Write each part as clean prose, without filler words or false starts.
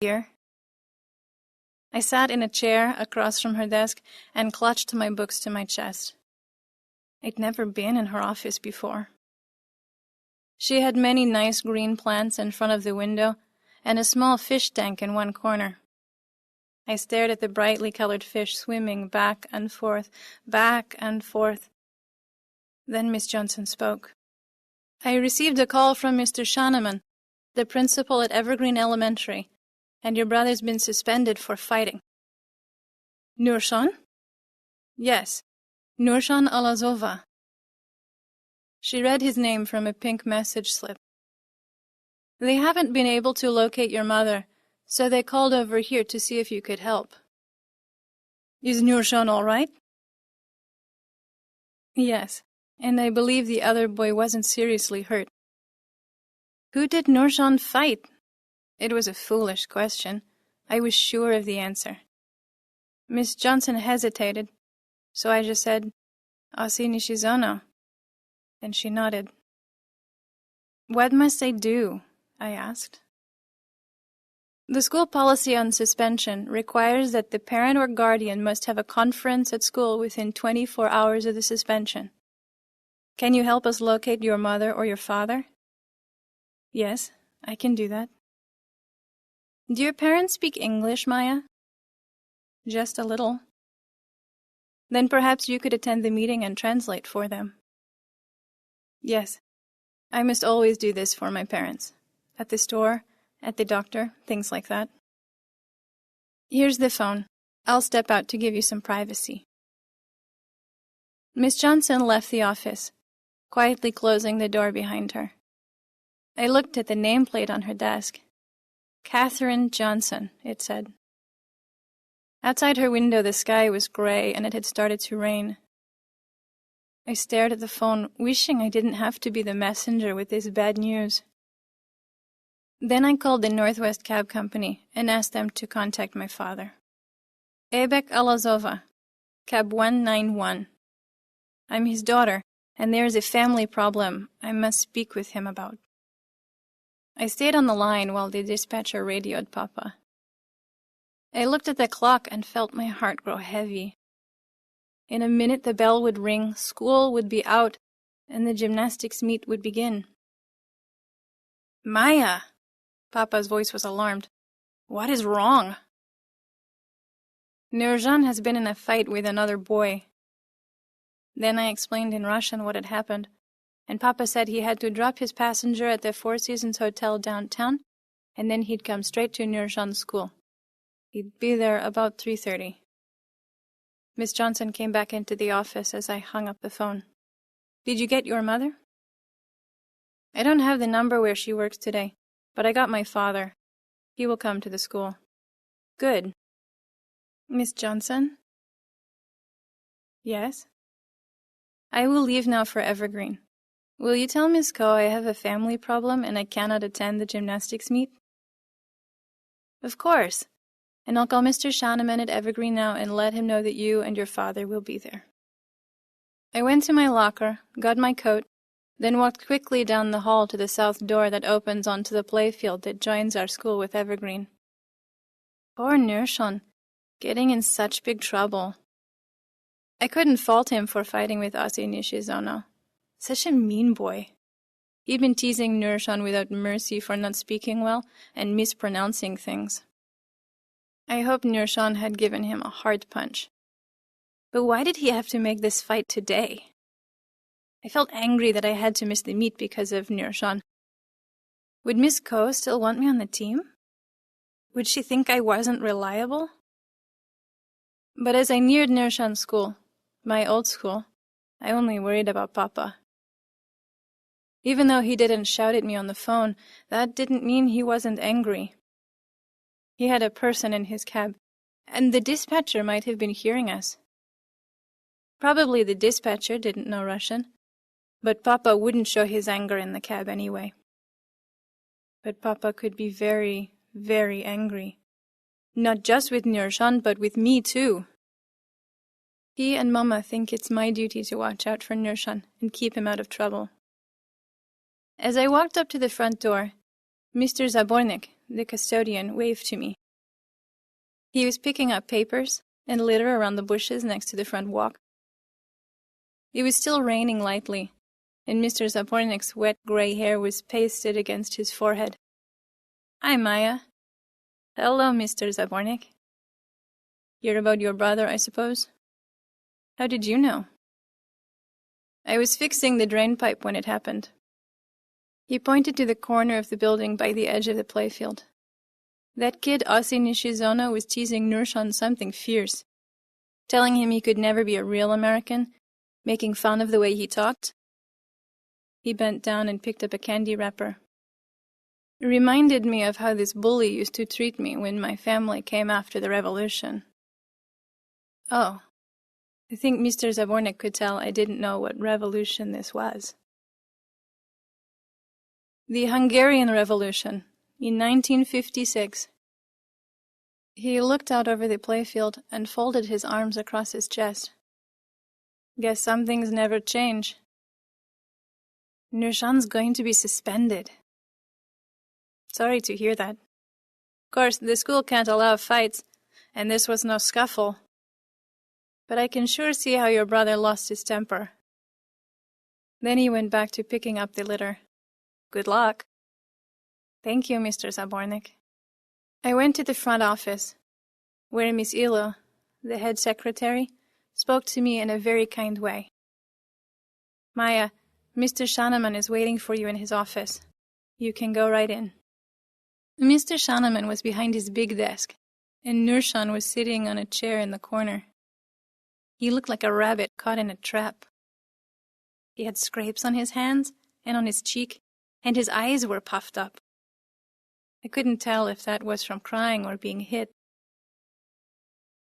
Here. I sat in a chair across from her desk and clutched my books to my chest. I'd never been in her office before. She had many nice green plants in front of the window and a small fish tank in one corner. I stared at the brightly colored fish swimming back and forth, back and forth. Then Miss Johnson spoke. I received a call from Mr. Shanaman, the principal at Evergreen Elementary, and your brother's been suspended for fighting. Nurshan? Yes, Nurshan Alazova. She read his name from a pink message slip. They haven't been able to locate your mother, so they called over here to see if you could help. Is Nurshan all right? Yes, and I believe the other boy wasn't seriously hurt. Who did Nurshan fight? It was a foolish question. I was sure of the answer. Miss Johnson hesitated, so I just said, Asi Nishizono. And she nodded. What must I do? I asked. The school policy on suspension requires that the parent or guardian must have a conference at school within 24 hours of the suspension. Can you help us locate your mother or your father? Yes, I can do that. Do your parents speak English, Maya? Just a little. Then perhaps you could attend the meeting and translate for them. Yes, I must always do this for my parents. At the store, at the doctor, things like that. Here's the phone. I'll step out to give you some privacy. Miss Johnson left the office, quietly closing the door behind her. I looked at the nameplate on her desk. Catherine Johnson, it said. Outside her window, the sky was gray and it had started to rain. I stared at the phone, wishing I didn't have to be the messenger with this bad news. Then I called the Northwest Cab Company and asked them to contact my father. Ebek Alazova, Cab 191. I'm his daughter, and there is a family problem I must speak with him about. I stayed on the line while the dispatcher radioed Papa. I looked at the clock and felt my heart grow heavy. In a minute the bell would ring, school would be out, and the gymnastics meet would begin. Maya! Papa's voice was alarmed. What is wrong? Nurjan has been in a fight with another boy. Then I explained in Russian what had happened, and Papa said he had to drop his passenger at the Four Seasons Hotel downtown, and then he'd come straight to Nurjan's school. He'd be there about 3:30. Miss Johnson came back into the office as I hung up the phone. Did you get your mother? I don't have the number where she works today, but I got my father. He will come to the school. Good. Miss Johnson? Yes? I will leave now for Evergreen. Will you tell Miss Coe I have a family problem and I cannot attend the gymnastics meet? Of course. And I'll call Mr. Shanaman at Evergreen now and let him know that you and your father will be there. I went to my locker, got my coat, then walked quickly down the hall to the south door that opens onto the playfield that joins our school with Evergreen. Poor Nurshan, getting in such big trouble. I couldn't fault him for fighting with Asi Nishizono. Such a mean boy. He'd been teasing Nurshan without mercy for not speaking well and mispronouncing things. I hoped Nurshan had given him a hard punch. But why did he have to make this fight today? I felt angry that I had to miss the meet because of Nurshan. Would Miss Coe still want me on the team? Would she think I wasn't reliable? But as I neared Nurshan's school, my old school, I only worried about Papa. Even though he didn't shout at me on the phone, that didn't mean he wasn't angry. He had a person in his cab, and the dispatcher might have been hearing us. Probably the dispatcher didn't know Russian, but Papa wouldn't show his anger in the cab anyway. But Papa could be very, very angry. Not just with Nurshan, but with me too. He and Mama think it's my duty to watch out for Nurshan and keep him out of trouble. As I walked up to the front door, Mr. Zabornik, the custodian, waved to me. He was picking up papers and litter around the bushes next to the front walk. It was still raining lightly, and Mr. Zapornik's wet gray hair was pasted against his forehead. "Hi, Maya." "Hello, Mr. Zapornik." "You're about your brother, I suppose?" "How did you know?" "I was fixing the drain pipe when it happened." He pointed to the corner of the building by the edge of the playfield. "That kid Ossi Nishizono was teasing Nurshan something fierce, telling him he could never be a real American, making fun of the way he talked." He bent down and picked up a candy wrapper. It reminded me of how this bully used to treat me when my family came after the revolution. Oh, I think Mr. Zabornik could tell I didn't know what revolution this was. The Hungarian Revolution, in 1956. He looked out over the playfield and folded his arms across his chest. "Guess some things never change." "Nurshan's going to be suspended." "Sorry to hear that. Of course, the school can't allow fights, and this was no scuffle. But I can sure see how your brother lost his temper." Then he went back to picking up the litter. "Good luck." "Thank you, Mr. Zabornik." I went to the front office, where Miss Ilo, the head secretary, spoke to me in a very kind way. "Maya, Mr. Shaneman is waiting for you in his office. You can go right in." Mr. Shaneman was behind his big desk, and Nurshan was sitting on a chair in the corner. He looked like a rabbit caught in a trap. He had scrapes on his hands and on his cheek, and his eyes were puffed up. I couldn't tell if that was from crying or being hit.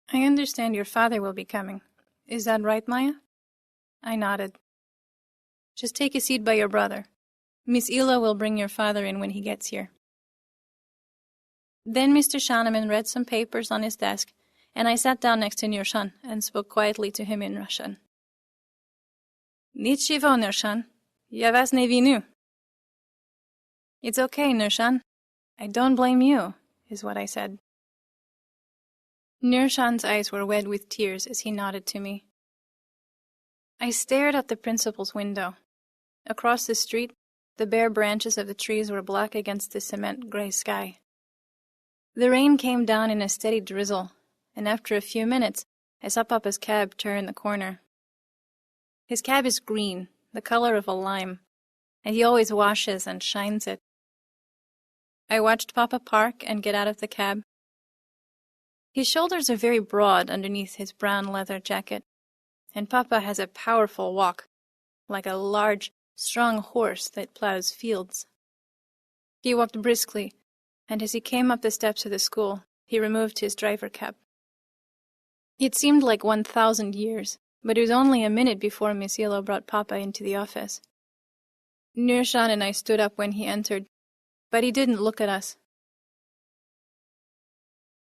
"I understand your father will be coming. Is that right, Maya?" I nodded. "Just take a seat by your brother. Miss Ila will bring your father in when he gets here." Then Mr. Shaneman read some papers on his desk, and I sat down next to Nurshan and spoke quietly to him in Russian. "Nichivo, Nurshan. Ya vas ne vinu." "It's okay, Nurshan. I don't blame you," is what I said. Nurshan's eyes were wet with tears as he nodded to me. I stared out the principal's window. Across the street, the bare branches of the trees were black against the cement gray sky. The rain came down in a steady drizzle, and after a few minutes, I saw Papa's cab turn the corner. His cab is green, the color of a lime, and he always washes and shines it. I watched Papa park and get out of the cab. His shoulders are very broad underneath his brown leather jacket, and Papa has a powerful walk, like a large, strong horse that plows fields. He walked briskly, and as he came up the steps of the school, he removed his driver cap. It seemed like 1,000 years, but it was only a minute before Miss Yellow brought Papa into the office. Nurshan and I stood up when he entered, but he didn't look at us.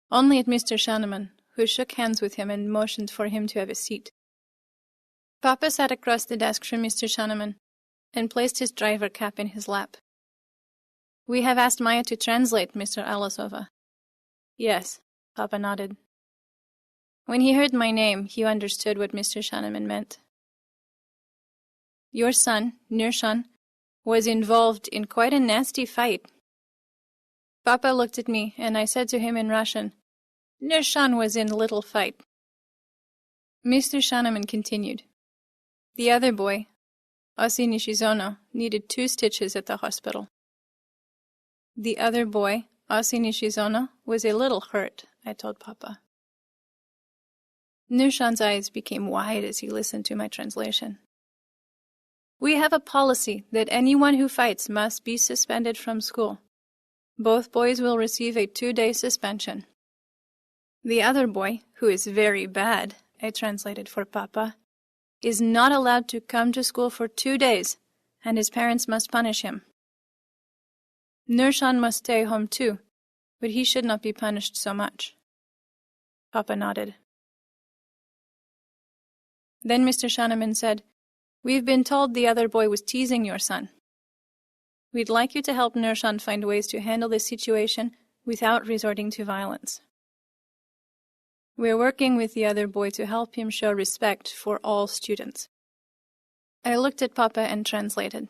Only at Mr. Shaneman, who shook hands with him and motioned for him to have a seat. Papa sat across the desk from Mr. Shaneman and placed his driver cap in his lap. "We have asked Maya to translate, Mr. Alasova." "Yes," Papa nodded. When he heard my name, he understood what Mr. Shaneman meant. "Your son, Nurshan, was involved in quite a nasty fight." Papa looked at me, and I said to him in Russian, "Nurshan was in a little fight." Mr. Shaneman continued. "The other boy, Ossi Nishizono, needed 2 stitches at the hospital." "The other boy, Ossi Nishizono, was a little hurt," I told Papa. Nurshan's eyes became wide as he listened to my translation. "We have a policy that anyone who fights must be suspended from school. Both boys will receive a 2-day suspension. The other boy, who is very bad," I translated for Papa, "is not allowed to come to school for 2 days, and his parents must punish him. Nurshan must stay home too, but he should not be punished so much." Papa nodded. Then Mr. Shaneman said, "We've been told the other boy was teasing your son. We'd like you to help Nurshan find ways to handle this situation without resorting to violence. We are working with the other boy to help him show respect for all students. I looked at Papa and translated.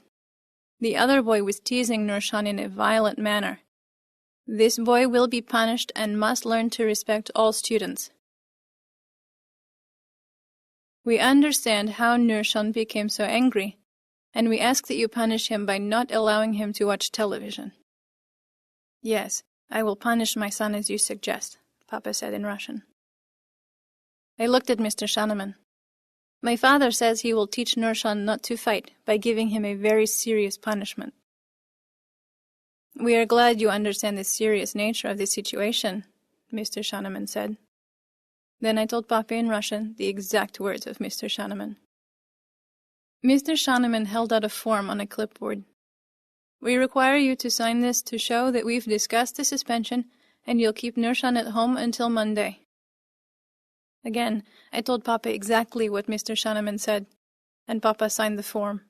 The other boy was teasing Nurshan in a violent manner. This boy will be punished and must learn to respect all students. We understand how Nurshan became so angry, and we ask that you punish him by not allowing him to watch television. Yes, I will punish my son as you suggest, Papa said in Russian. I looked at Mr. Shaneman. My father says he will teach Nurshan not to fight by giving him a very serious punishment. We are glad you understand the serious nature of the situation, Mr. Shaneman said. Then I told Papa in Russian the exact words of Mr. Shaneman. Mr. Shaneman held out a form on a clipboard. We require you to sign this to show that we've discussed the suspension and you'll keep Nurshan at home until Monday. Again, I told Papa exactly what Mr. Shaneman said, and Papa signed the form.